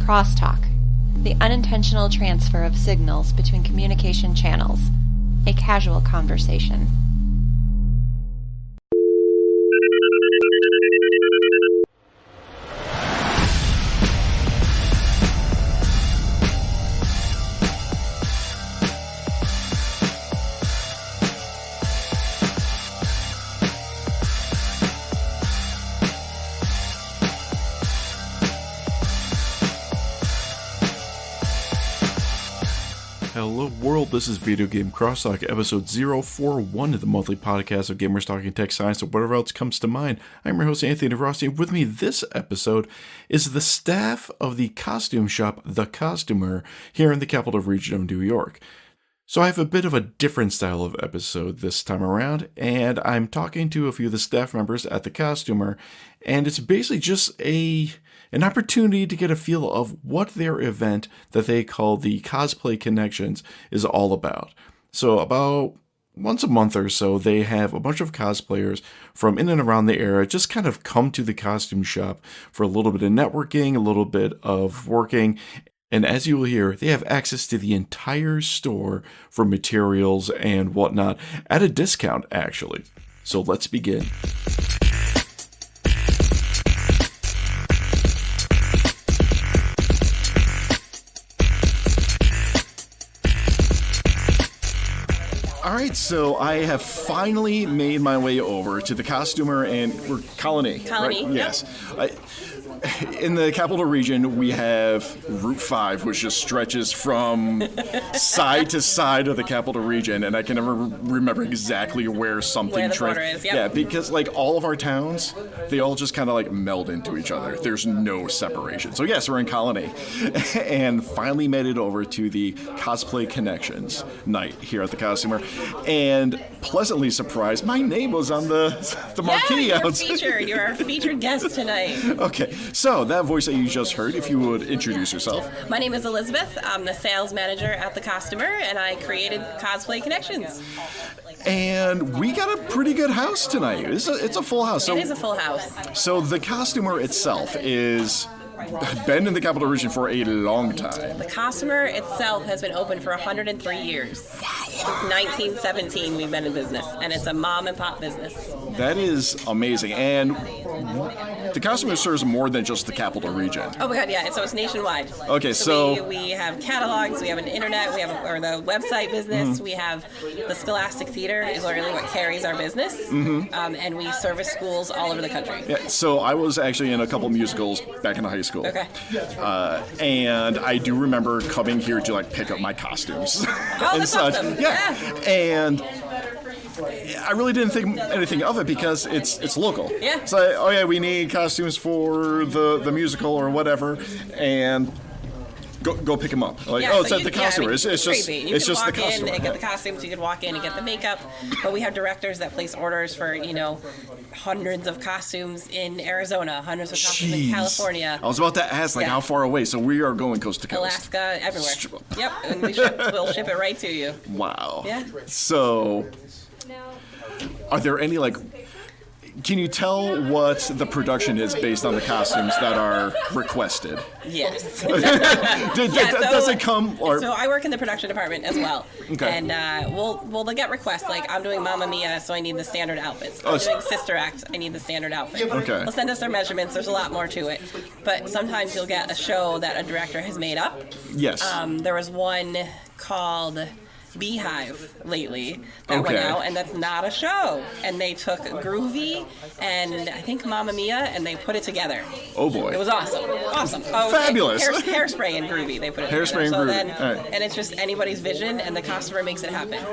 Crosstalk, the unintentional transfer of signals between communication channels, a casual conversation. Hello world, this is Videogame Crosstalk, episode 041 of the monthly podcast of gamers talking tech, science, or whatever else comes to mind. I'm your host, Anthony DeRossi, and with me this episode is the staff of the costume shop, The Costumer, here in the capital region of New York. So I have a bit of a different style of episode this time around, and I'm talking to a few of the staff members at The Costumer, and it's basically just an opportunity to get a feel of what their event that they call the Cosplay Connections is all about. So about once a month or so, they have a bunch of cosplayers from in and around the area just kind of come to the costume shop for a little bit of networking, a little bit of working. And as you will hear, they have access to the entire store for materials and whatnot at a discount, actually. So let's begin. Alright, so I have finally made my way over to the Costumer, and we're Colony. Colony, right? yep. Yes. In the capital region, we have Route 5, which just stretches from side to side of the capital region, and I can never remember exactly where something... Where the border is, yep. Yeah, because like all of our towns, they all just kind of like meld into each other. There's no separation. So yes, we're in Colony, and finally made it over to the Cosplay Connections night here at the Costumer, and pleasantly surprised, my name was on the marquee. Yeah, you're our featured guest tonight. Okay, so that voice that you just heard, if you would introduce yourself. My name is Elizabeth. I'm the sales manager at the Costumer, and I created Cosplay Connections. And we got a pretty good house tonight. It's a full house. So, it is a full house. So the Costumer itself is been in the capital region for a long time. The Costumer itself has been open for 103 years. Wow. Since 1917 we've been in business, and it's a mom and pop business. That is amazing. And the Costumer serves more than just the capital region. Oh my god, yeah, so it's nationwide. Okay, so we have catalogs, we have an internet, we have the website business, we have the Scholastic Theater is really what carries our business, and we service schools all over the country. Yeah, so I was actually in a couple musicals back in high school. Okay. And I do remember coming here to like pick up my costumes and that's such. awesome. Yeah. And I really didn't think anything of it because it's local. Yeah. It's like, oh yeah, we need costumes for the musical or whatever, and go pick them up. Like, yeah, it's at the Costumer. It's just crazy. You it's can just walk the Costumer. in and get the costumes. You can walk in and get the makeup. But we have directors that place orders for hundreds of costumes in Arizona, hundreds of costumes in California. I was about to ask how far away. So we are going coast to coast. Alaska, everywhere. Yep, and we'll ship it right to you. Wow. Yeah. So, are there any can you tell what the production is based on the costumes that are requested? Yes. Does it come? So I work in the production department as well. Okay. And we'll get requests like, I'm doing Mamma Mia, so I need the standard outfits. I'm doing Sister Act, I need the standard outfits. Okay. They'll send us their measurements. There's a lot more to it. But sometimes you'll get a show that a director has made up. Yes. There was one called Beehive lately that went out, and that's not a show. And they took Groovy and I think Mamma Mia and they put it together. Oh boy. It was awesome. Awesome. Oh, fabulous. Hairspray and Groovy, they put it Hairspray together. and Groovy. And it's just anybody's vision, and the Costumer makes it happen.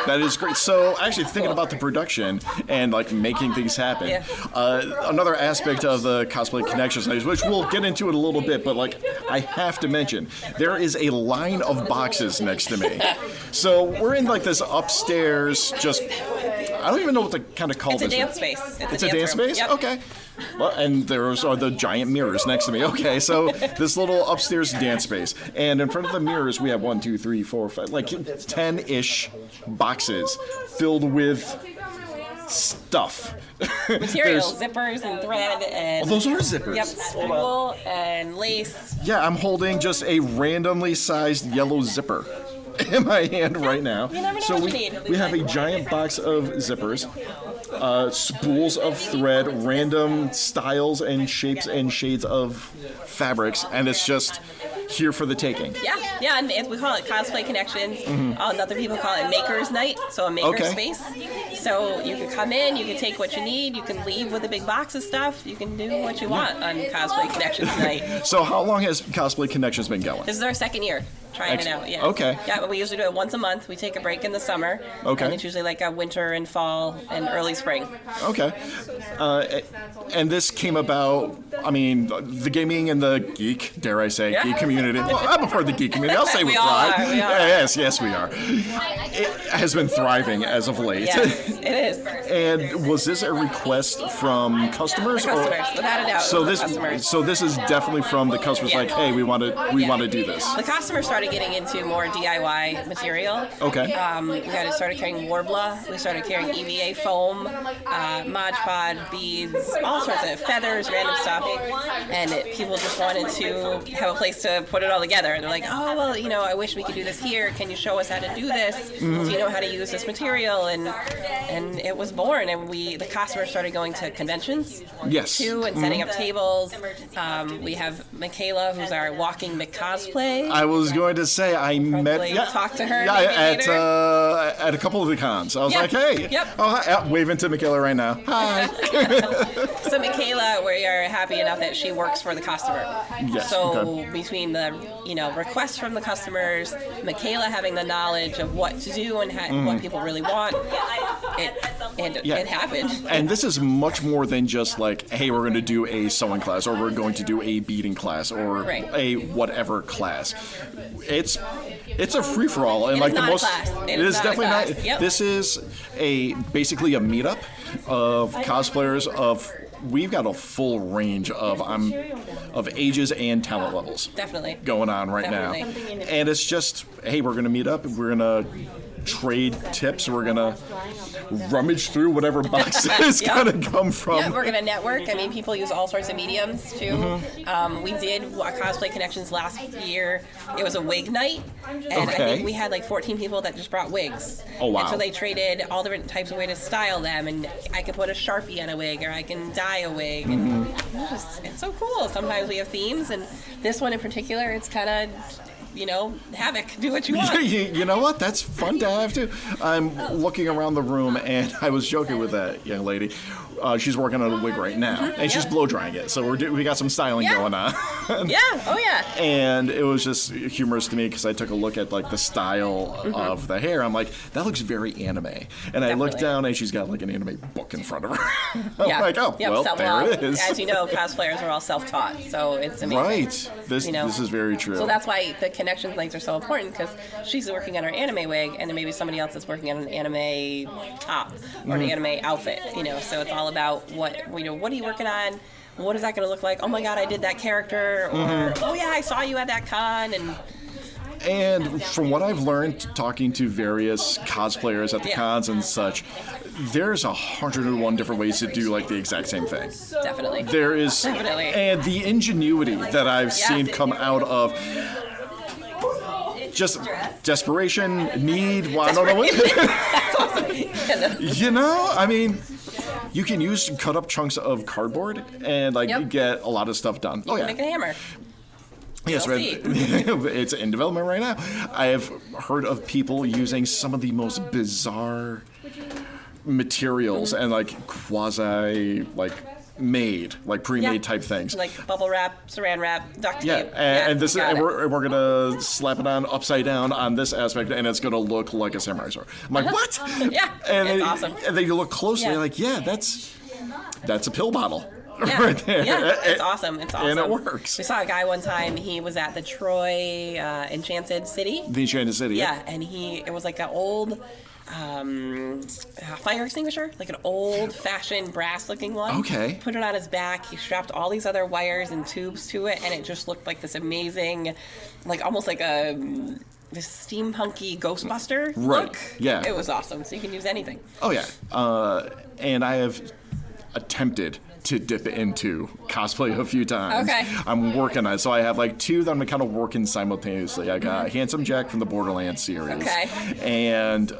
That is great. So actually thinking about the production and making things happen, another aspect of the Cosplay Connections, which we'll get into it a little bit, but I have to mention, there is a line of boxes next to me. So we're in this upstairs, just I don't even know what to kind of call this. It's a dance space. It's a dance space? Yep. Okay. Well, and those are the giant mirrors next to me. Okay, so this little upstairs dance space. And in front of the mirrors, we have 1, 2, 3, 4, 5, 10-ish boxes filled with stuff. Material, zippers and thread and... Oh, those are zippers. Yep, spool and lace. Yeah, I'm holding just a randomly sized yellow zipper in my hand right now. You never know what you need. We have a giant box of zippers, spools of thread, random styles and shapes and shades of fabrics, and it's just here for the taking. Yeah, and we call it Cosplay Connections. Other people call it Maker's Night, so a maker space. So you can come in, you can take what you need, you can leave with a big box of stuff, you can do what you want on Cosplay Connections Night. So how long has Cosplay Connections been going? This is our second year. Trying it out, yeah. Okay. Yeah, but we usually do it once a month. We take a break in the summer. Okay. And it's usually like a winter and fall and early spring. Okay. And this came about, I mean, the gaming and the geek, dare I say, geek community. Well, I'm a part of the geek community. I'll say with pride. We are. Yes, we are. It has been thriving as of late. Yes, it is. And was this a request from customers? Customers, without a doubt. So this is definitely from the customers. Like, hey, we want to do this. The customers started getting into more DIY material. Okay. We started carrying Warbler. We started carrying EVA foam, Mod Podge, beads, all sorts of feathers, random stuff. And people just wanted to have a place to put it all together. And they're like, oh, well, I wish we could do this here. Can you show us how to do this? Do you know how to use this material? And it was born. And the customers started going to conventions. Yes. Too, and setting up tables. We have Michaela, who's our walking McCosplay. I was going to say Talk to her. At a couple of the cons. I was like, hey, waving to Michaela right now. Hi. So Michaela, we are happy enough that she works for the customer. Yes. So between the requests from the customers, Michaela having the knowledge of what to do and what people really want, it happened. And this is much more than just like, hey, we're going to do a sewing class, or we're going to do a beading class, or a whatever class. It's a free for all, and it is definitely not. Yep. This is basically a meetup of cosplayers of. We've got a full range of ages and talent levels. Definitely going on right now, and it's just, hey, we're gonna meet up. We're gonna trade tips. We're gonna rummage through whatever boxes gotta come from. Yeah, we're gonna network. I mean, people use all sorts of mediums too. We did Cosplay Connections last year. It was a wig night, and I think we had like 14 people that just brought wigs. Oh wow! And so they traded all different types of ways to style them, and I can put a Sharpie on a wig, or I can dye a wig. And it's so cool. Sometimes we have themes, and this one in particular, it's kind of. Havoc. Do what you want. You know what? That's fun to have to. I'm looking around the room, and I was joking with that young lady. She's working on a wig right now, and she's blow drying it. So we got some styling going on. And it was just humorous to me because I took a look at like the style of the hair. I'm like, that looks very anime. And I looked down, and she's got like an anime book in front of her. I'm like, oh, well, there it is. As you know, cosplayers are all self-taught, so it's amazing. Right. This is very true. So that's why the connection things are so important, because she's working on her anime wig, and then maybe somebody else is working on an anime top or an anime outfit. So it's all about what are you working on? What is that going to look like? Oh my God, I did that character, or oh yeah, I saw you at that con, and from what I've learned talking to various cosplayers at the cons and such, there's 101 different ways to do like the exact same thing. Definitely. There is, and the ingenuity that I've seen come out of just desperation, need. Well, I don't know what. That's awesome. I mean. You can cut up chunks of cardboard and get a lot of stuff done. You can make a hammer. Yes, it's in development right now. I have heard of people using some of the most bizarre materials and quasi pre-made type things, like bubble wrap, saran wrap, duct tape. Yeah, and we're gonna slap it on upside down on this aspect, and it's gonna look like a samurai sword. I'm like, what? And it's awesome. And then you look closely, that's a pill bottle. Yeah. Right there. Yeah, it's awesome. It's awesome. And it works. We saw a guy one time, he was at the Troy Enchanted City. The Enchanted City, yeah. And it was like an old fire extinguisher, like an old-fashioned brass-looking one. Okay. Put it on his back. He strapped all these other wires and tubes to it, and it just looked like this amazing, almost like a this steampunky Ghostbuster Right. look. Yeah. It was awesome. So you can use anything. Oh yeah, and I have attempted to dip into cosplay a few times. Okay. I'm working on it, so I have like 2 that I'm kind of working simultaneously. I got Handsome Jack from the Borderlands series. Okay. And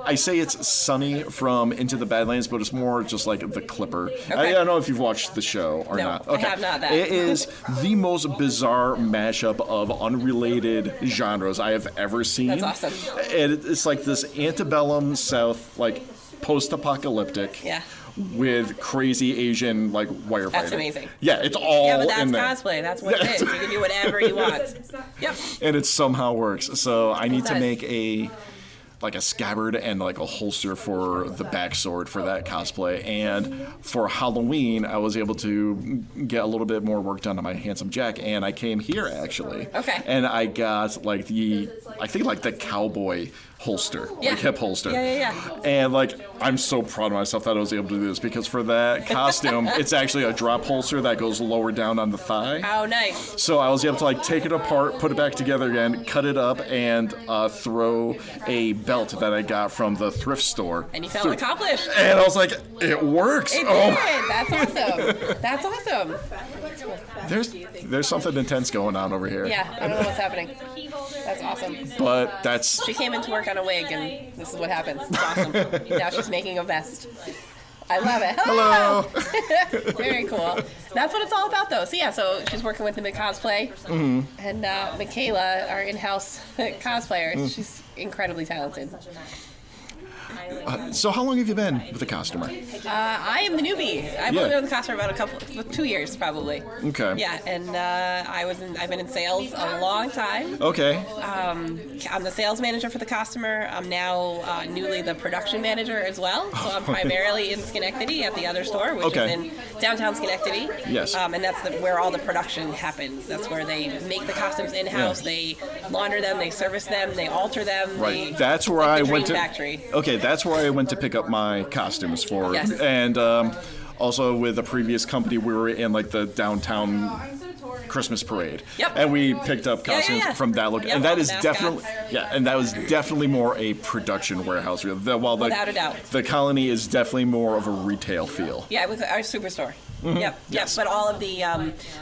I say it's Sunny from Into the Badlands, but it's more just like the Clipper. Okay. I don't know if you've watched the show or No, not. I have not. That. It is the most bizarre mashup of unrelated genres I have ever seen. That's awesome. And it's like this antebellum South, like post-apocalyptic. Yeah. With crazy Asian like firefighting. That's amazing. Yeah, it's all Yeah, but that's in there. cosplay. That's what it is. You can do whatever you want. Yep. And it somehow works. So I need to does. make a scabbard and like a holster for the backsword for that cosplay. And for Halloween, I was able to get a little bit more work done on my Handsome Jack, and I came here actually. Okay. And I got like the cowboy holster, like hip holster. Yeah. And like, I'm so proud of myself that I was able to do this, because for that costume, it's actually a drop holster that goes lower down on the thigh. Oh, nice. So I was able to like take it apart, put it back together again, cut it up, and throw a belt that I got from the thrift store. And you felt accomplished. And I was like, it works. It did. That's awesome. That's awesome. There's something intense going on over here. Yeah, I don't know what's happening. That's awesome. But that's... She came into work on a wig, and this is what happens. It's awesome. Now she's making a vest. I love it. Hello. Very cool. That's what it's all about, though. So yeah, so she's working with the cosplay, and Michaela, our in-house cosplayer, she's incredibly talented. So how long have you been with the costumer? I am the newbie. I've only been with the costumer about 2 years, probably. Okay. Yeah, and I've been in sales a long time. Okay. I'm the sales manager for the costumer. I'm now newly the production manager as well. So I'm primarily in Schenectady at the other store, which is in downtown Schenectady. Yes. And that's where all the production happens. That's where they make the costumes in-house. Yeah. They launder them, they service them, they alter them. Right. That's where like I the went to. Dream Factory. Okay, that's where I went to pick up my costumes for. Yes. And also with the previous company, we were in like the downtown Christmas parade. Yep. And we picked up costumes from that look. Yep, And that is mascots. definitely more a production warehouse. While Without a doubt. The Colony is definitely more of a retail feel. Yeah, our superstore. Mm-hmm. Yep. Yes. But all of the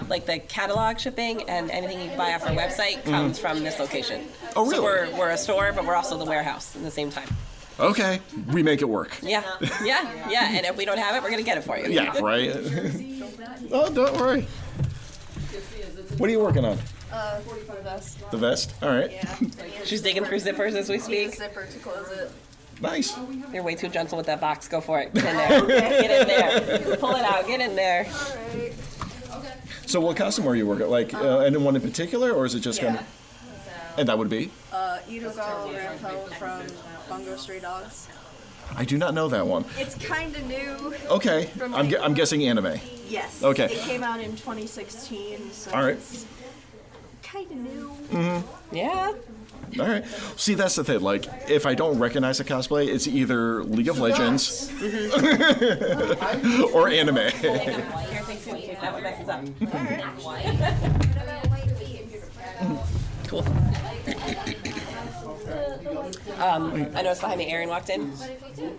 like the catalog shipping and anything you can buy off our website comes from this location. Oh, really? So we're a store, but we're also the warehouse at the same time. Okay, we make it work. Yeah. And if we don't have it, we're gonna get it for you. Yeah, right? Oh, don't worry. What are you working on? The vest. The vest? All right. Yeah. She's digging through zippers as we Need a speak. zipper to close it. Nice. You're way too gentle with that box. Go for it. Get in there. Get in there. Pull it out. Get in there. Alright. So what costume are you working? Like anyone in particular, or is it just kind of... And that would be? Idogal Rampo from Bungo Stray Dogs. I do not know that one. It's kind of new. Okay. I'm guessing anime. Yes. Okay. It came out in 2016, so All right. it's kind of new. Yeah. All right. See, that's the thing. Like, if I don't recognize a cosplay, it's either League of Legends or anime. Here, take two in case that one messes up. Cool. I noticed behind me Erin walked in.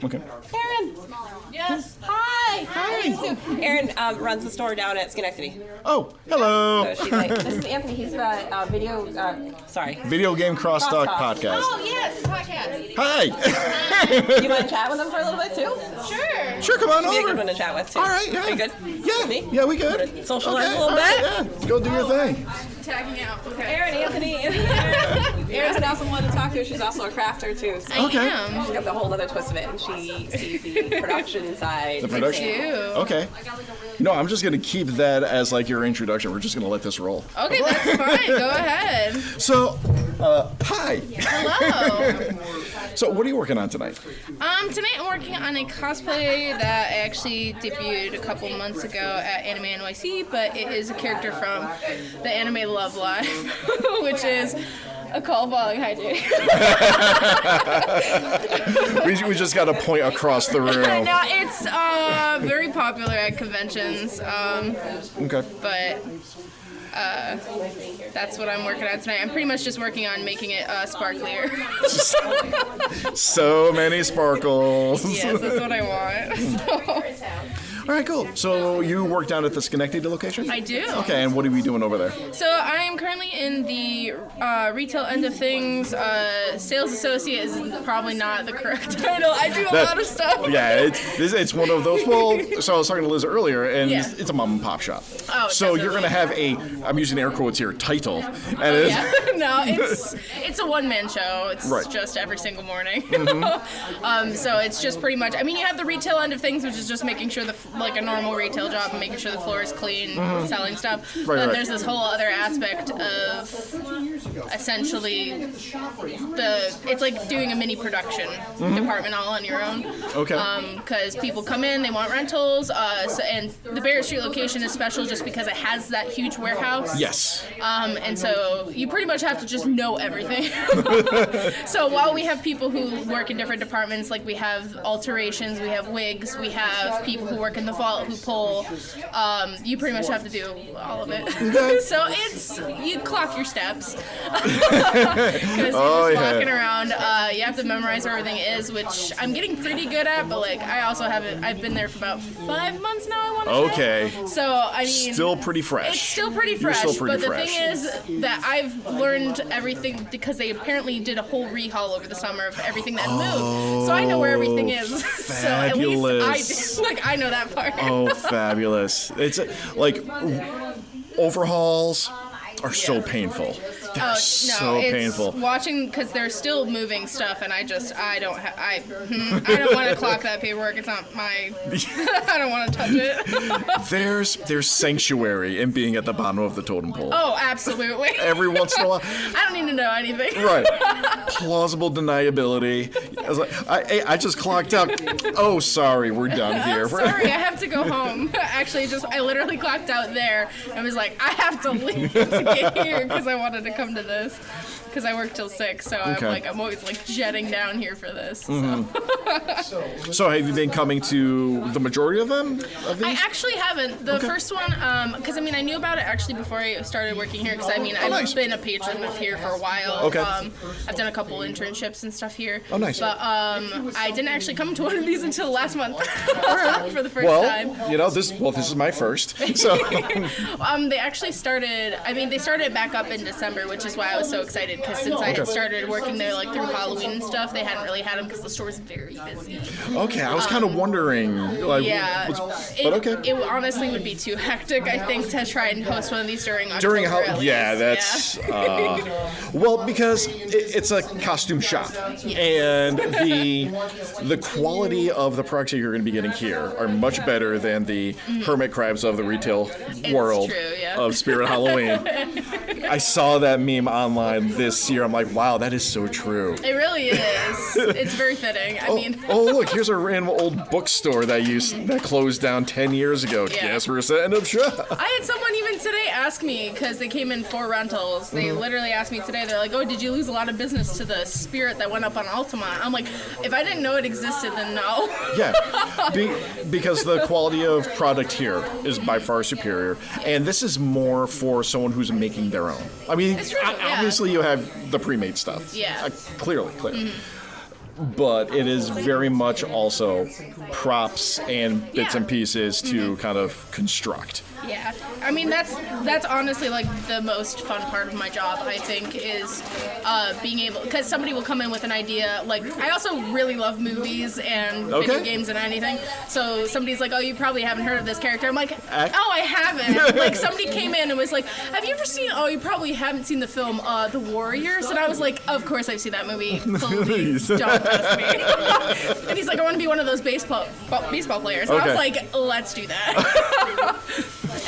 Okay. Erin! Yes. Hi! Hi! Erin runs the store down at Schenectady. Oh, hello. So she's like, this is Anthony. He's the Videogame Crosstalk podcast. Oh, yes, podcast. Hi. You want to chat with him for a little bit too? Sure. Sure, come on Be a good over. one to chat with too. All right, yeah. Are you good? Yeah, Me? yeah, we good. Socialize a little all bit. right, yeah. Go do your thing. Tagging out. Okay. Erin, Anthony. Erin's an awesome one to talk to. She's also a crafter too. So Okay. Am. she's got the whole other twist of it, and she sees the production side. The production. Ew. Okay. No, I'm just gonna keep that as like your introduction. We're just gonna let this roll. Okay, that's fine. Go ahead. So, hi. Hello. So, what are you working on tonight? Tonight I'm working on a cosplay that I actually debuted a couple months ago at Anime NYC, but it is a character from the anime Love Live, which is a call ball hydrate. We just got to point across the room. No, it's very popular at conventions, Okay. but That's what I'm working on tonight. I'm pretty much just working on making it sparklier. So many sparkles. Yes, that's what I want. All right, cool. So you work down at the Schenectady location? I do. Okay, and what are we doing over there? So I am currently in the retail end of things. Sales associate is probably not the correct title. I do a lot of stuff. Yeah, it's one of those. Well, so I was talking to Liz earlier, and Yeah. it's a mom and pop shop. Oh, so you're definitely. going to have I'm using air quotes here, title. And it's, Yeah. No, it's a one-man show. It's Right. just every single morning. So it's just pretty much. I mean, you have the retail end of things, which is just making sure like a normal retail job and making sure the floor is clean, selling stuff. Right, Then right. there's this whole other aspect of essentially it's like doing a mini production department all on your own. Okay. Because people come in, they want rentals, and the Barrett Street location is special just because it has that huge warehouse. yes. And so you pretty much have to just know everything. So while we have people who work in different departments, like we have alterations, we have wigs, we have people who work in the vault who pull, you pretty much have to do all of it. So you clock your steps. Because you're just walking around. You have to memorize where everything is, which I'm getting pretty good at, but like I also haven't, I've been there for about 5 months now, I want to say. Okay. So, I mean... Still pretty fresh. It's still pretty You're fresh, still pretty but fresh. the thing is that I've learned everything because they apparently did a whole rehaul over the summer of everything that moved. So I know where everything is. So at least I know that part. Oh, fabulous. It's like overhauls are so painful. They're so it's painful. watching because they're still moving stuff, and I don't want to clock that paperwork. It's not my. I don't want to touch it. There's sanctuary in being at the bottom of the totem pole. Oh, absolutely. Every once in a while. I don't need to know anything. Right. Plausible deniability. I was like, I just clocked out. Oh, sorry, we're done here. I'm sorry, I have to go home. Actually, I literally clocked out there and was like, I have to leave to get here because I wanted to come to this because I work till 6, so Okay. I'm always like jetting down here for this. So have you been coming to the majority of them? Of I these? actually haven't. The first one, because I mean, I knew about it actually before I started working here. Because I mean, I've nice. been a patron of here for a while. Okay. I've done a couple internships and stuff here. Oh, nice. But I didn't actually come to one of these until last month for the first Well, time. you know, this is my first. So They actually started. I mean, they started it back up in December, which is why I was so excited. Because since I had started working there like through Halloween and stuff, they hadn't really had them because the store was very busy. okay, I was kind of wondering, like, Yeah, but okay. It honestly would be too hectic, I think, to try and host one of these during October. During at least. yeah, that's well, because it's a costume shop, and the quality of the products that you're going to be getting here are much better than the hermit crabs of the retail world true, yeah. of Spirit Halloween. I saw that meme online this year. I'm like, wow, that is so true. It really is. It's very fitting. I mean, Oh, look, here's a random old bookstore that closed down 10 years ago. Yeah. Guess we're setting up shop. I had someone even today ask me, because they came in for rentals, they literally asked me today, they're like, oh, did you lose a lot of business to the Spirit that went up on Altamont? I'm like, if I didn't know it existed, then no. Yeah, because the quality of product here is by far superior, and this is more for someone who's making their own. I mean, It's true, yeah. obviously you have the pre-made stuff. Yeah. Clearly. But it is very much also props and bits Yeah. and pieces to kind of construct. Yeah, I mean that's honestly like the most fun part of my job. I think is being able, because somebody will come in with an idea. Like I also really love movies and video games and anything. So somebody's like, oh, you probably haven't heard of this character. I'm like, oh, I haven't. Like somebody came in and was like, have you ever seen? Oh, you probably haven't seen the film The Warriors. And I was like, of course I've seen that movie. Please don't test me. And he's like, I want to be one of those baseball players. And I was like, let's do that.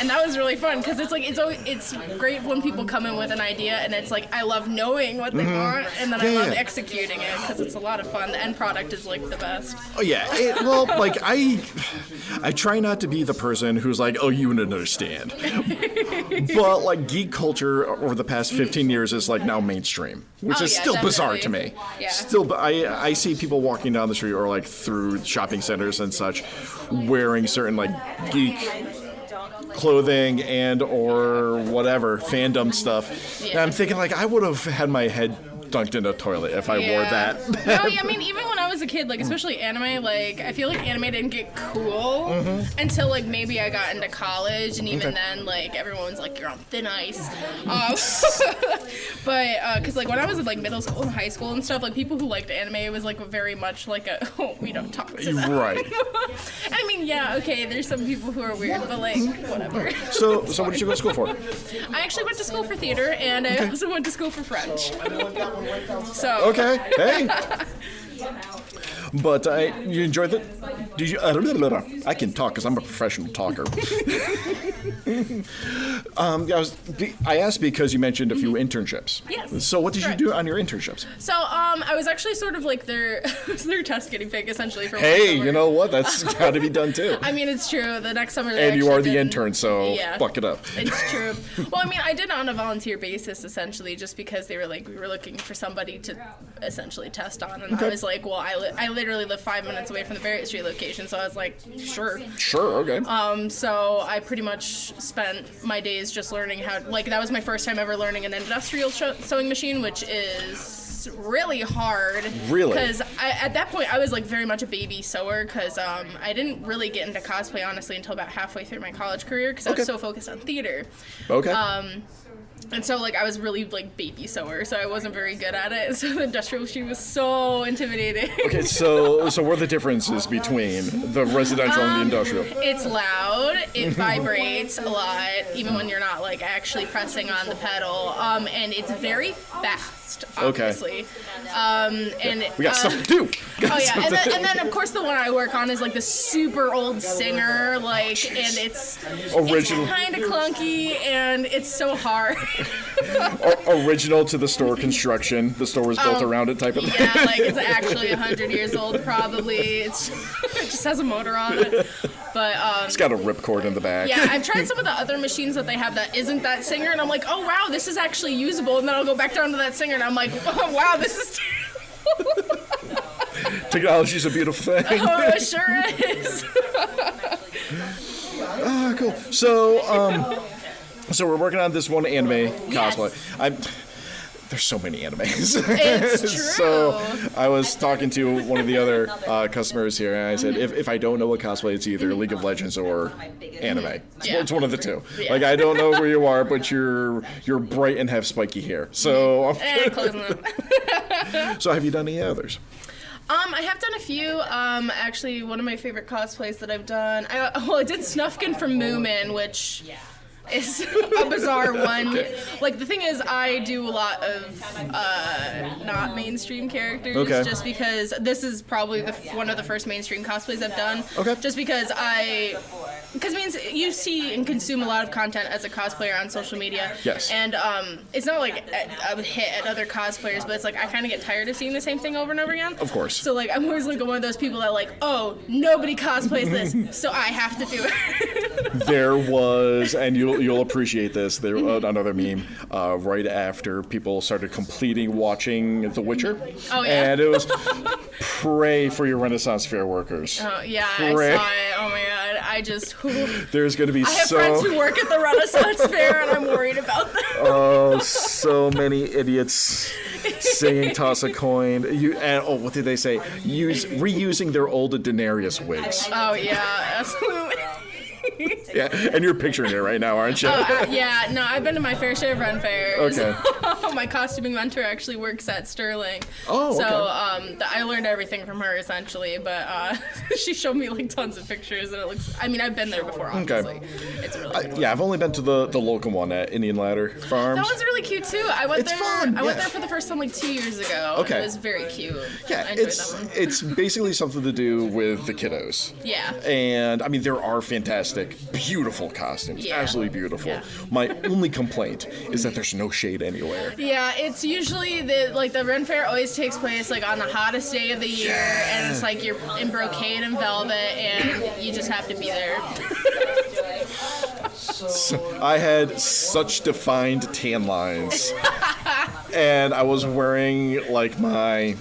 And that was really fun because it's great when people come in with an idea and it's like I love knowing what they want and then I love executing it because it's a lot of fun. The end product is like the best. Oh yeah, well, like I try not to be the person who's like, oh, you wouldn't understand. But like geek culture over the past 15 years is like now mainstream, which is still bizarre to me. Yeah. Still, I see people walking down the street or like through shopping centers and such, wearing certain like geek clothing and or whatever fandom stuff. Yeah. And I'm thinking like I would have had my head dunked in a toilet if I wore that. No, I mean, even when I was a kid, like, especially anime, like, I feel like anime didn't get cool until, like, maybe I got into college, and even then, like, everyone's like, you're on thin ice. But, because, like, when I was in, like, middle school and high school and stuff, like, people who liked anime, it was, like, very much like a, oh, we don't talk to them. Right. And I mean, yeah, okay, there's some people who are weird, but, like, whatever. So what did you go to school for? I actually went to school for theater, and I also went to school for French. So. Okay, hey. But you enjoyed it? Did you? I can talk because I'm a professional talker. I asked because you mentioned a few internships. Yes. So what did you do on your internships? So I was actually sort of like their test guinea pig essentially for. Hey, you know what? That's got to be done too. I mean, it's true. The next summer. And you are the intern, so buck it up. It's true. Well, I mean, I did it on a volunteer basis essentially, just because they were like, we were looking for somebody to essentially test on, and I was like, well, I literally live 5 minutes away from the Barrett Street location, so I was like, sure. Sure, okay. So I pretty much spent my days just learning how, like, that was my first time ever learning an industrial sewing machine, which is really hard. Really? Because at that point, I was, like, very much a baby sewer, because I didn't really get into cosplay, honestly, until about halfway through my college career, because I was so focused on theater. Okay. And so, like, I was really, like, baby sewer, so I wasn't very good at it. So the industrial machine was so intimidating. Okay, so what are the differences between the residential and the industrial? It's loud, it vibrates a lot, even when you're not, like, actually pressing on the pedal, and it's very fast, obviously. And we got stuff to do. And then, of course, the one I work on is, like, the super old Singer, like, and it's original. It's kind of clunky, and it's so hard. Original to the store construction. The store was built around it type of thing. Yeah, like, it's actually 100 years old, probably. It just has a motor on it. But it's got a ripcord in the back. Yeah, I've tried some of the other machines that they have that isn't that Singer, and I'm like, oh wow, this is actually usable. And then I'll go back down to that Singer, and I'm like, oh wow, this is terrible. Technology's a beautiful thing. Oh, it sure is. Cool. So we're working on this one anime cosplay. There's so many animes. It's true. So I was talking to one of the other customers here, and I said, if I don't know what cosplay, it's either League of Legends or anime. It's one of the two. Yeah. Like, I don't know where you are, but you're bright and have spiky hair. So close enough. So have you done any others? I have done a few. Actually, one of my favorite cosplays that I've done. I did Snufkin from Moomin, which is a bizarre one. Okay. Like, the thing is, I do a lot of not mainstream characters, just because this is probably one of the first mainstream cosplays I've done. Okay. Just because means you see and consume a lot of content as a cosplayer on social media. Yes. And it's not like a hit at other cosplayers, but it's like I kind of get tired of seeing the same thing over and over again. Of course. So, like, I'm always like one of those people that, like, oh, nobody cosplays this, so I have to do it. There was, and you'll appreciate this, there another meme right after people started watching The Witcher. Oh, yeah. And it was, pray for your Renaissance Fair workers. Oh, yeah, Pray. I saw it. Oh, my God. There's going to be I have friends who work at the Renaissance Fair, and I'm worried about them. Oh, so many idiots singing Toss a Coin. What did they say? Reusing their old Daenerys wigs. Oh, yeah, absolutely. Yeah, and you're picturing it right now, aren't you? Yeah, no, I've been to my fair share of run fairs. Okay. My costuming mentor actually works at Sterling. Oh, okay. So I learned everything from her, essentially, but she showed me, like, tons of pictures, and it looks, I mean, I've been there before, obviously. Okay. It's really cool. Yeah, I've only been to the local one at Indian Ladder Farms. That one's really cute, too. I went there for the first time, like, 2 years ago. Okay. It was very cute. Yeah, I enjoyed that one. It's basically something to do with the kiddos. Yeah. And, I mean, there are fantastic, beautiful costumes. Yeah. Absolutely beautiful. Yeah. My only complaint is that there's no shade anywhere. Yeah, it's usually the Ren Fair always takes place, like, on the hottest day of the year, and it's like you're in brocade and velvet, and you just have to be there. So I had such defined tan lines, and I was wearing, like, my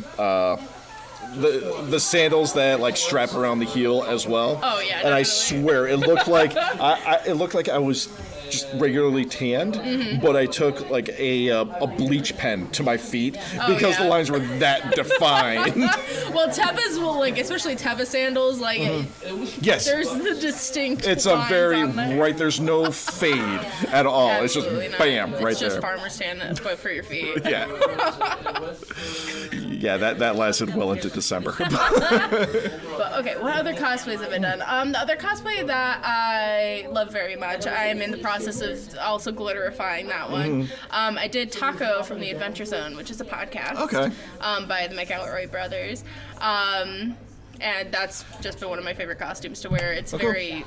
the sandals that like strap around the heel as well. Oh, yeah, And I definitely. swear it looked like I was just regularly tanned, but I took like a bleach pen to my feet because the lines were that defined. Well, Tevas will especially Teva sandals, Yes. there's the distinct. It's a lines very on there. right. There's no fade at all. Absolutely It's just not. bam, right It's just there. farmer's tan, but for your feet. Yeah. Yeah, that lasted well into December. But okay, what other cosplays have I done? The other cosplay that I love very much, I am in the process of also glitterifying that one. I did Taco from the Adventure Zone, which is a podcast. Okay. By the McElroy brothers. And that's just been one of my favorite costumes to wear. It's very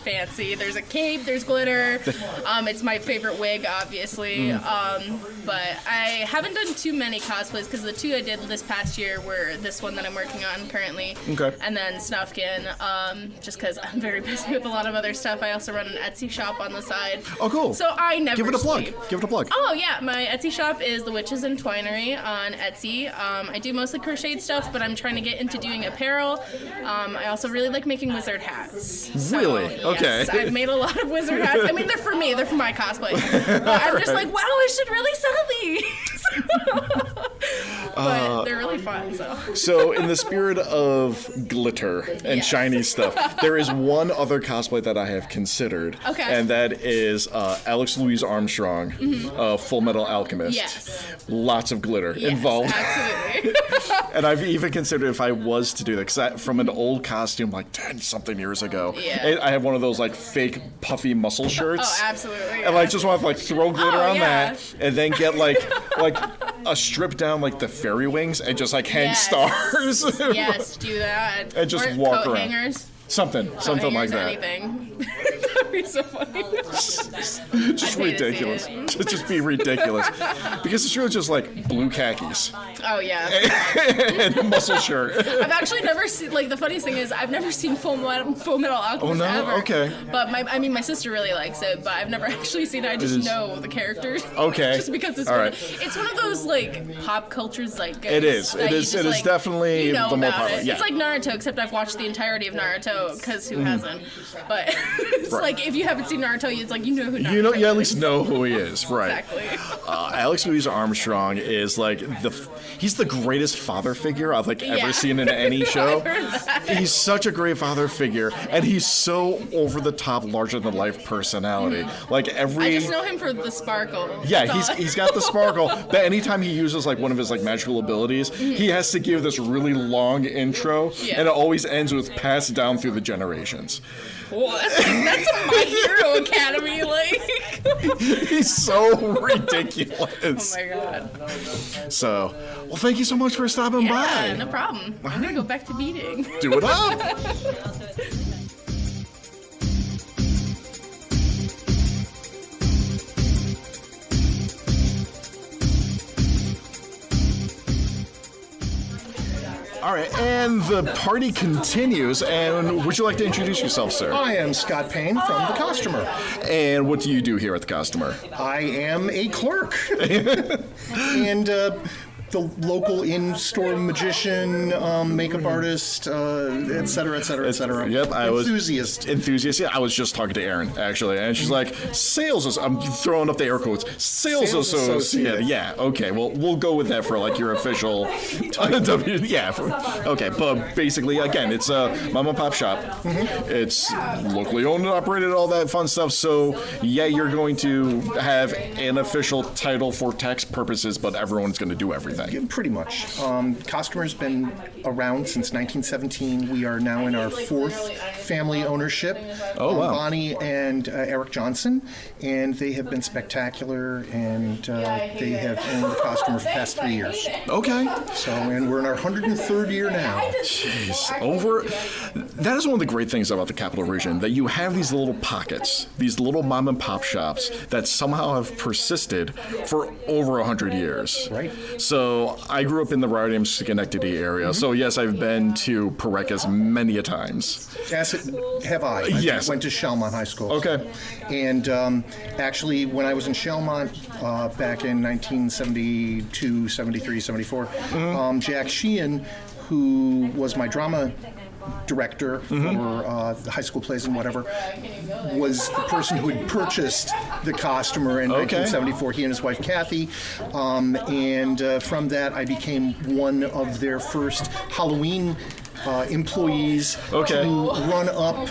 fancy. There's a cape, there's glitter. It's my favorite wig, obviously. But I haven't done too many cosplays because the two I did this past year were this one that I'm working on currently, and then Snufkin. Just because I'm very busy with a lot of other stuff. I also run an Etsy shop on the side. Oh, cool. So I never Give it a plug. sleep. Give it a plug. Oh yeah, my Etsy shop is The Witches and Twinery on Etsy. I do mostly crocheted stuff, but I'm trying to get into doing apparel. I also really like making wizard hats. Really? So, Okay. yes, I've made a lot of wizard hats. I mean, they're for me. They're for my cosplay. But I'm just like, wow, I should really sell these. But they're really fun. So, in the spirit of glitter and Yes. shiny stuff, there is one other cosplay that I have considered, Okay. and that is Alex Louise Armstrong, Full Metal Alchemist. Yes. Lots of glitter Yes, involved. absolutely. And I've even considered if I was to do that, because from an old costume like 10-something years ago, Yeah. I have one of those like fake puffy muscle shirts. Oh, absolutely. And I just want to like throw glitter Oh, on yeah. that, and then get like a strip down like the fairy wings, and just like hang Yes. stars. Yes, do that. And just or walk coat around. hangers. something Hangers, like that. Anything. That'd be so funny. Just I'd pay to see ridiculous. it. Just be ridiculous, because it's really just like blue khakis Oh yeah. and a muscle shirt. I've actually never seen. Like the funniest thing is, I've never seen Full Metal Alchemist Oh, no? ever. Okay. But my sister really likes it, but I've never actually seen it. I just is- know the characters. Okay. Just because it's All one right. it's one of those like pop cultures like. It is. It is definitely you know the more about popular. it. Yeah. It's like Naruto, except I've watched the entirety of Naruto because who hasn't? But it's Right. like if you haven't seen Naruto, it's like you know who Naruto You know, you at is. least know who he is, right? Exactly. Alex Louis Armstrong is like he's the greatest father figure I've like Yeah. ever seen in any show. I've heard that. He's such a great father figure, and he's so over the top, larger than life personality. Like every I just know him for the sparkle. yeah, That's all. he's got the sparkle. But anytime he uses like one of his like magical abilities, he has to give this really long intro, Yeah. and it always ends with passed down through the generations. Well, that's a My Hero Academy, like. He's so ridiculous. Oh my god. So, well, thank you so much for stopping Yeah, by. no problem. I'm gonna go back to beating. Do it up. All right, and the party continues. And would you like to introduce yourself, sir? I am Scott Payne from The Costumer. And what do you do here at the Costumer? I am a clerk. And the local in-store magician, makeup artist, et cetera, et cetera, et cetera. Yep, I was enthusiast. Yeah, I was just talking to Erin actually, and she's like, I'm throwing up the air quotes. Sales associate. Yeah. Okay. Well, we'll go with that for like your official. Yeah. Okay. But basically, again, it's a mom and pop shop. It's locally owned and operated, all that fun stuff. So yeah, you're going to have an official title for tax purposes, but everyone's going to do everything. Yeah, pretty much. Costumer's been around since 1917. We are now in our fourth family ownership. Oh, wow. Bonnie and Eric Johnson, and they have been spectacular, and they have owned the Costumer for the past 3 years. Okay. So, and we're in our 103rd year now. Jeez, that is one of the great things about the capital region, that you have these little pockets, these little mom and pop shops that somehow have persisted for over 100 years. Right. So I grew up in the Rotterdam Schenectady area. So yes, I've been to Parecas many a times. As have I. Yes. I went to Shelmont High School. Okay. And actually, when I was in Shelmont back in 1972, 73, 74, Jack Sheehan, who was my drama director for the high school plays and whatever, was the person who had purchased the costumer in 1974. He and his wife Kathy, and from that I became one of their first Halloween employees to run up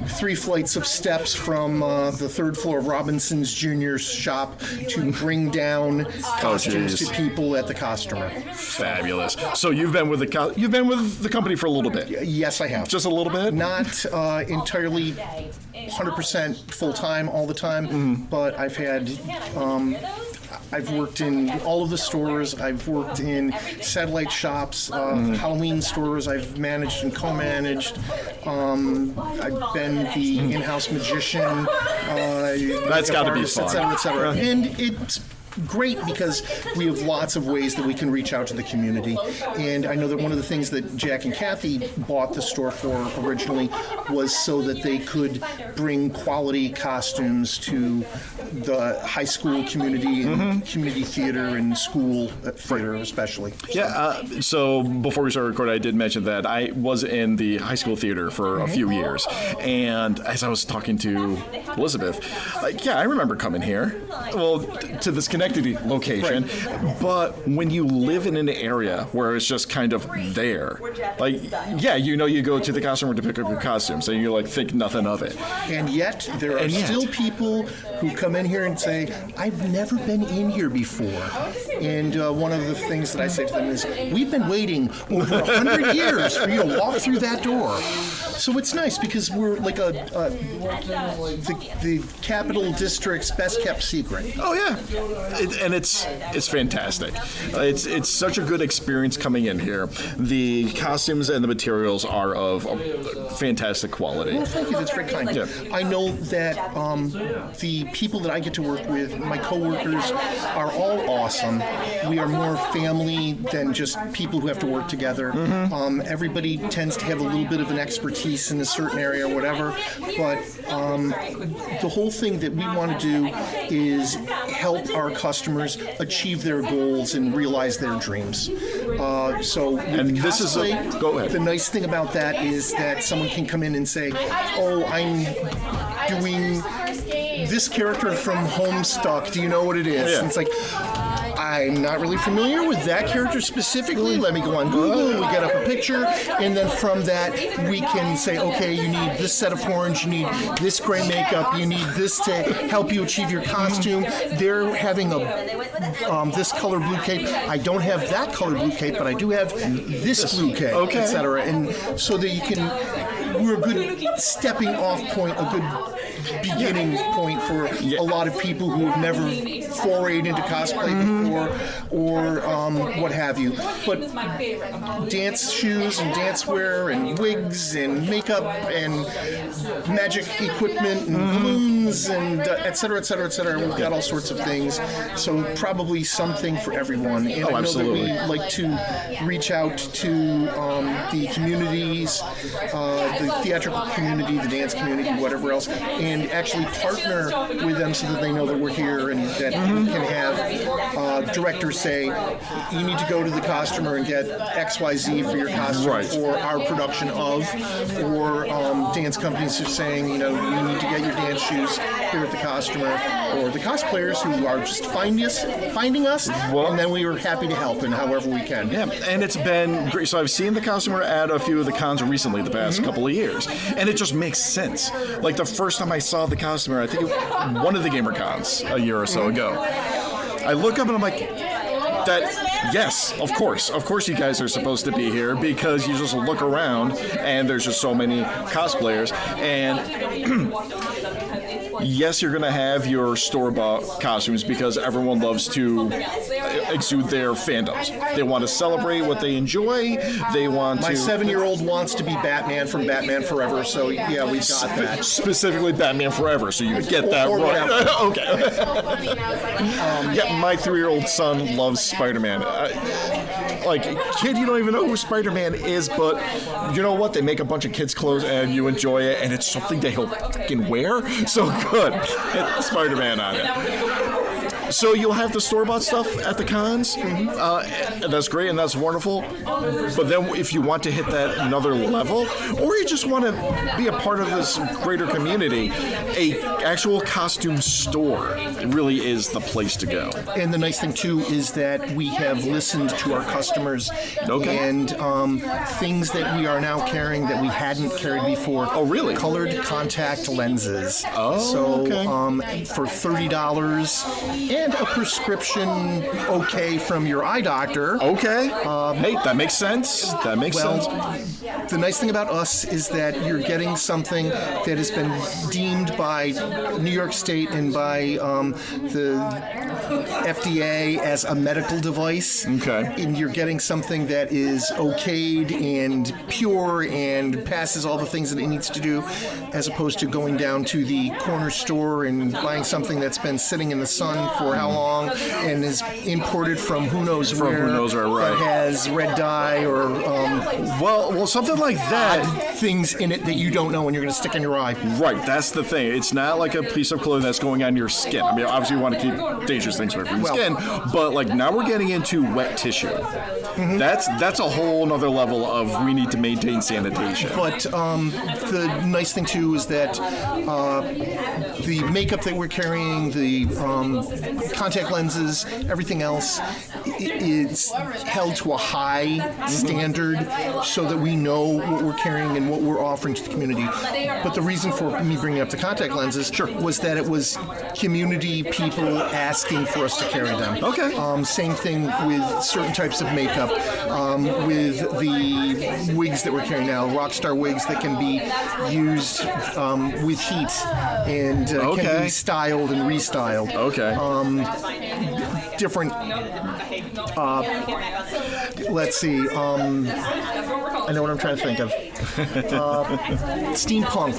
3 flights of steps from the 3rd floor of Robinson's Jr.'s shop to bring down costumes to people at the costumer. Fabulous. So you've been with the company for a little bit. Yes, I have. Just a little bit? Not entirely 100% full-time all the time, but I've had... I've worked in all of the stores. I've worked in satellite shops, Halloween stores. I've managed and co-managed. I've been the in-house magician. That's got to be fun. Et cetera, et cetera. And it's great because we have lots of ways that we can reach out to the community. And I know that one of the things that Jack and Kathy bought the store for originally was so that they could bring quality costumes to the high school community and community theater and school theater especially. Yeah, so before we started recording, I did mention that I was in the high school theater for a few years. And as I was talking to Elizabeth, I remember coming here, well, to this Connected location, but when you live in an area where it's just kind of there, you go to the costumer to pick up your costumes, and you think nothing of it. And yet, there are still people who come in here and say, I've never been in here before. And one of the things that I say to them is, we've been waiting over 100 years for you to walk through that door. So it's nice because we're like the Capital District's best kept secret. Oh yeah, and it's fantastic. It's such a good experience coming in here. The costumes and the materials are of fantastic quality. Well, thank you. That's very kind. Yeah. I know that the people that I get to work with, my coworkers, are all awesome. We are more family than just people who have to work together. Everybody tends to have a little bit of an expertise in a certain area or whatever, but the whole thing that we want to do is help our customers achieve their goals and realize their dreams. So with the cosplay, go ahead. The nice thing about that is that someone can come in and say, oh, I'm doing this character from Homestuck. Do you know what it is? Yeah. And it's like, I'm not really familiar with that character specifically. Let me go on Google, we get up a picture, and then from that we can say, okay, you need this set of horns, you need this gray makeup, you need this to help you achieve your costume. They're having this color blue cape. I don't have that color blue cape, but I do have this blue cape, etc. And so that you can, we're a good stepping off point, a good beginning point for a lot of people who have never forayed into cosplay before or what have you. But dance shoes and dance wear and wigs and makeup and magic equipment and balloons and et cetera, et cetera, et cetera. We've got all sorts of things. So probably something for everyone. And I know absolutely. that we like to reach out to the communities, the theatrical community, the dance community, whatever else, and actually partner with them so that they know that we're here and that we can have directors say, you need to go to the costumer and get XYZ for your costume for our production of, or dance companies are saying, you need to get your dance shoes here at the costumer, or the cosplayers who are just finding us, and then we are happy to help in however we can. Yeah, and it's been great. So I've seen the costumer at a few of the cons recently, the past couple of years, and it just makes sense. Like the first time I saw the costumer, I think one of the Gamer Cons a year or so ago, I look up and I'm like, yes, of course you guys are supposed to be here, because you just look around and there's just so many cosplayers, and yes, you're going to have your store-bought costumes because everyone loves to exude their fandoms. They want to celebrate what they enjoy. They want My 7-year-old wants to be Batman from Batman Forever, so yeah, we got that. Specifically Batman Forever, so you get that right. Okay. My 3-year-old son loves Spider-Man. Kid, you don't even know who Spider-Man is, but you know what? They make a bunch of kids' clothes and you enjoy it, and it's something that he'll fucking wear. So good. Spider-Man on it. So you'll have the store-bought stuff at the cons. And that's great and that's wonderful. But then if you want to hit that another level, or you just want to be a part of this greater community, a actual costume store really is the place to go. And the nice thing too is that we have listened to our customers and things that we are now carrying that we hadn't carried before. Oh, really? Colored contact lenses. Oh, so okay. For $30 and a prescription from your eye doctor. Okay. Hey, that makes sense. That makes sense. The nice thing about us is that you're getting something that has been deemed by New York State and by the FDA as a medical device. Okay. And you're getting something that is okayed and pure and passes all the things that it needs to do, as opposed to going down to the corner store and buying something that's been sitting in the sun for how long and is imported from who knows where. Right. That has red dye or well, something like that. Things in it that you don't know when you're going to stick in your eye. Right, that's the thing. It's not like a piece of clothing that's going on your skin. I mean, obviously you want to keep dangerous things away from your skin, but like now we're getting into wet tissue. Mm-hmm. That's a whole nother level of we need to maintain sanitation. But the nice thing too is that the makeup that we're carrying, the contact lenses, everything else, it's held to a high standard so that we know what we're carrying and what we're offering to the community. But the reason for me bringing up the contact lenses was that it was community people asking for us to carry them. Okay. Same thing with certain types of makeup, with the wigs that we're carrying now, rockstar wigs that can be used with heat and can be styled and restyled. Okay. Different. Let's see. I know what I'm trying to think of. Steampunk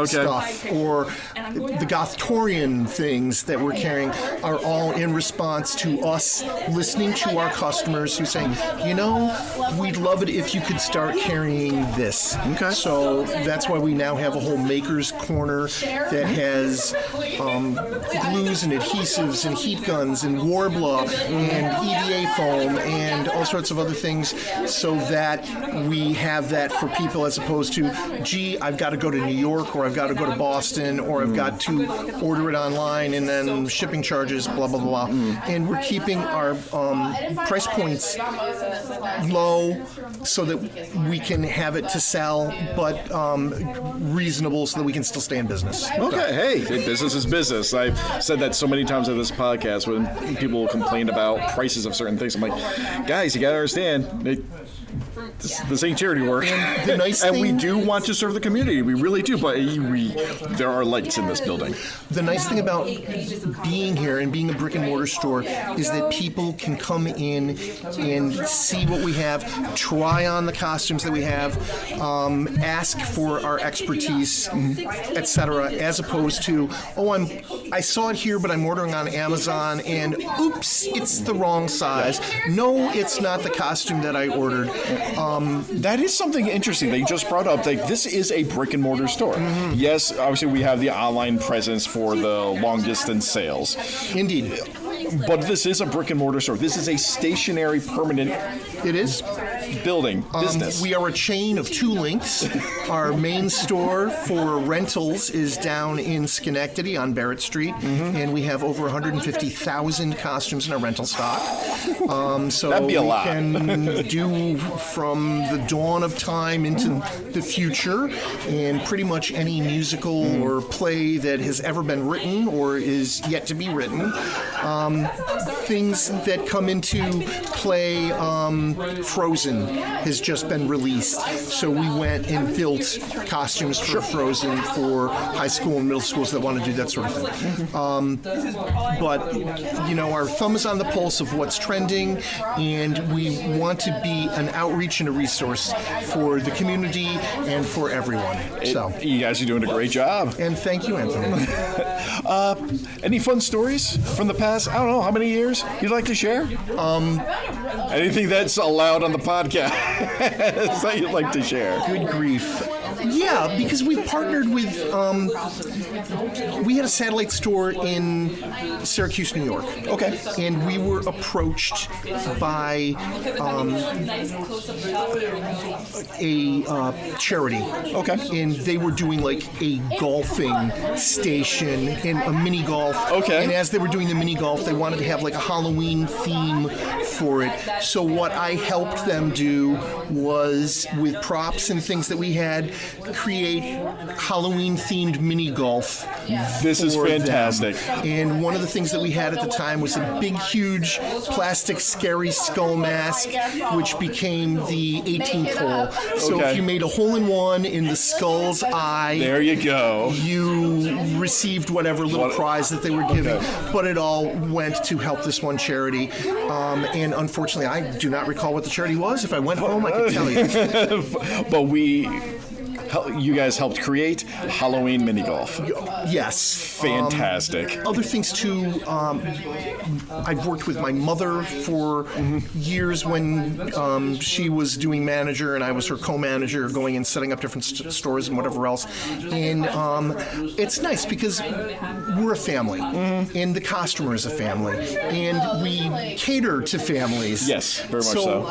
stuff, or the Gothtorian things that we're carrying are all in response to us listening to our customers who saying, we'd love it if you could start carrying this. Okay. So that's why we now have a whole maker's corner that has glues and adhesives and heat guns and Warbler and EVA foam and all sorts of other things, so that we have that for people, as opposed to, I've got to go to New York, or I've got to go to Boston, or I've got to order it online and then shipping charges, blah, blah, blah. And we're keeping our price points low so that we can have it to sell, but reasonable so that we can still stay in business. Okay, hey, business is business. I've said that so many times on this podcast when people complain about prices of certain things. I'm like, guys, you got to understand, this ain't charity work. And the nice thing, we do want to serve the community. We really do, but there are lights in this building. The nice thing about being here and being a brick and mortar store is that people can come in and see what we have, try on the costumes that we have, ask for our expertise, etc., as opposed to, I saw it here, but I'm ordering on Amazon, and oops, it's the wrong size. No, it's not the costume that I ordered. That is something interesting that you just brought up. Like, this is a brick and mortar store. Mm-hmm. Yes, obviously we have the online presence for the long distance sales. Indeed. But this is a brick and mortar store. This is a stationary, permanent. It is. Building business. We are a chain of 2 links. Our main store for rentals is down in Schenectady on Barrett Street, and we have over 150,000 costumes in our rental stock. So that'd be a lot. We can do from the dawn of time into the future, and pretty much any musical or play that has ever been written or is yet to be written. Things that come into play, Frozen has just been released, so we went and built costumes for Frozen for high school and middle schools that want to do that sort of thing. But our thumb is on the pulse of what's trending, and we want to be an outreach and a resource for the community and for everyone. You guys are doing a great job. And thank you, Anthony. Any fun stories from the past, I don't know, how many years you'd like to share? Anything that's allowed on the podcast that you'd like to share? Good grief. Yeah, because we partnered with, we had a satellite store in Syracuse, New York. Okay. And we were approached by a charity. Okay. And they were doing like a golfing station and a mini golf. Okay. And as they were doing the mini golf, they wanted to have like a Halloween theme for it. So what I helped them do was, with props and things that we had, create Halloween-themed mini golf. This is fantastic. And one of the things that we had at the time was a big, huge plastic scary skull mask, which became the 18th hole. So Okay. if you made a hole-in-one in the skull's eye, There you go. you received whatever little prize that they were giving. But it all went to help this one charity. And unfortunately, I do not recall what the charity was. If I went home, I could tell you. But you guys helped create Halloween mini golf. Yes. Fantastic. Other things too. I've worked with my mother for years when she was doing manager and I was her co-manager, going and setting up different stores and whatever else. And it's nice because we're a family, and the customer is a family, and we cater to families. Yes, very much so.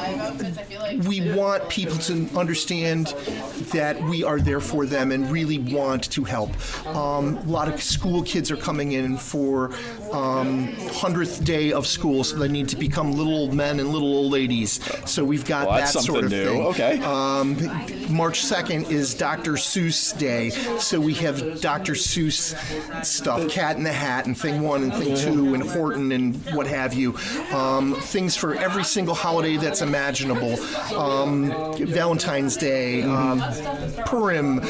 We want people to understand that we are there for them and really want to help. A lot of school kids are coming in for 100th day of school, so they need to become little old men and little old ladies. So we've got Well, that that's sort of something new. thing. Okay. March 2nd is Dr. Seuss Day, so we have Dr. Seuss stuff, Cat in the Hat and Thing 1 and Thing 2 and Horton and what have you. Things for every single holiday that's imaginable. Valentine's Day, Purim,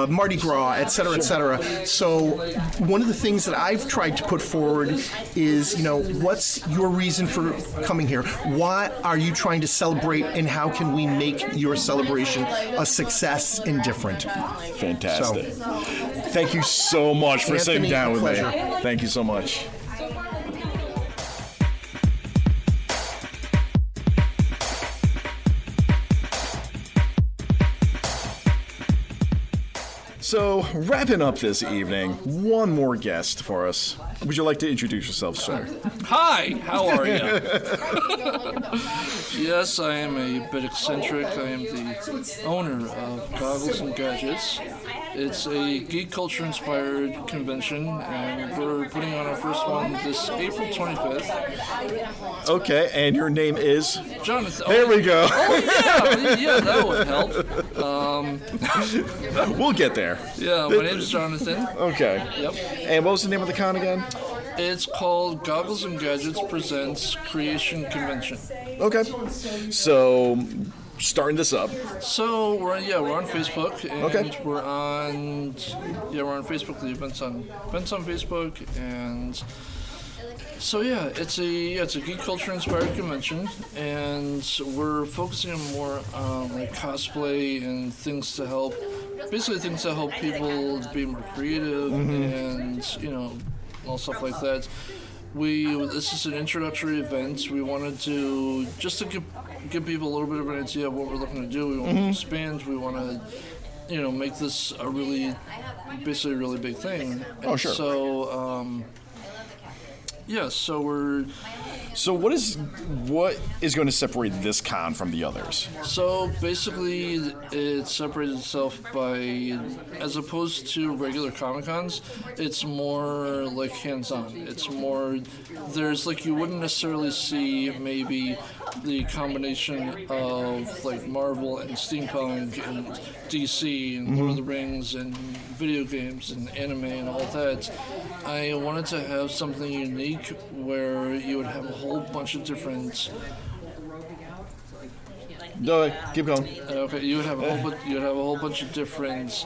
Mardi Gras, et cetera, et cetera. So one of the things that I've tried to put forward is, what's your reason for coming here? What are you trying to celebrate, and how can we make your celebration a success and different? Fantastic. Thank you so much for sitting Anthony, down with pleasure. me. Thank you so much. So, wrapping up this evening, one more guest for us. Would you like to introduce yourself, sir? Hi, how are you? Yes, I am a bit eccentric. I am the owner of Goggles and Gadgets. It's a geek culture-inspired convention, and we're putting on our first one this April 25th. Okay, and your name is? Jonathan. There we go. Yeah, that would help. We'll get there. Yeah, my name's Jonathan. Okay. Yep. And what was the name of the con again? It's called Goggles and Gadgets Presents Creation Convention. Okay. So, starting this up. So we're on Facebook, and Okay. we're on Facebook. The events on Facebook, and so it's a geek culture inspired convention, and we're focusing more on like cosplay and things to help people be more creative and all stuff like that. This is an introductory event. We wanted to just to give people a little bit of an idea of what we're looking to do. We want to expand. We want to, make this a really big thing. Oh, sure. So, So what is going to separate this con from the others? So basically, it separates itself by, as opposed to regular Comic-Cons, it's more like hands-on. It's more, there's like, you wouldn't necessarily see maybe the combination of like Marvel and steampunk and DC and Lord of the Rings and video games and anime and all that. I wanted to have something unique where you would have a whole bunch of different. No, keep going. Okay, you would have a whole bunch of different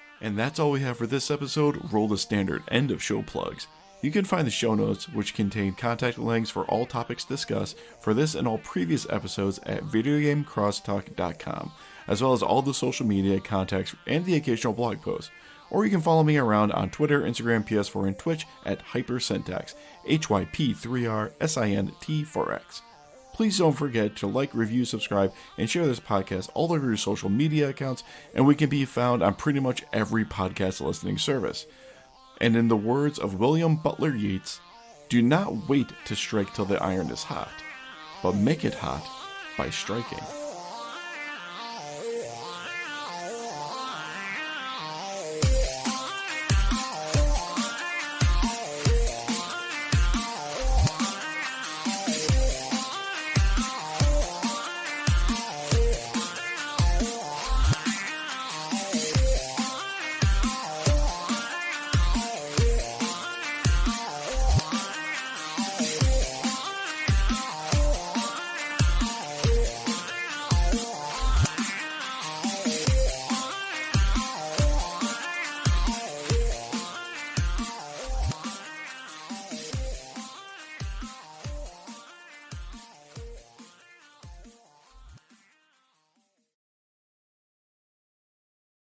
And that's all we have for this episode. Roll the standard end of show plugs. You can find the show notes, which contain contact links for all topics discussed for this and all previous episodes at videogamecrosstalk.com, as well as all the social media contacts and the occasional blog post. Or you can follow me around on Twitter, Instagram, PS4, and Twitch at Hypersyntax, HYP3RSINT4X. Please don't forget to like, review, subscribe, and share this podcast all over your social media accounts, and we can be found on pretty much every podcast listening service. And in the words of William Butler Yeats, do not wait to strike till the iron is hot, but make it hot by striking.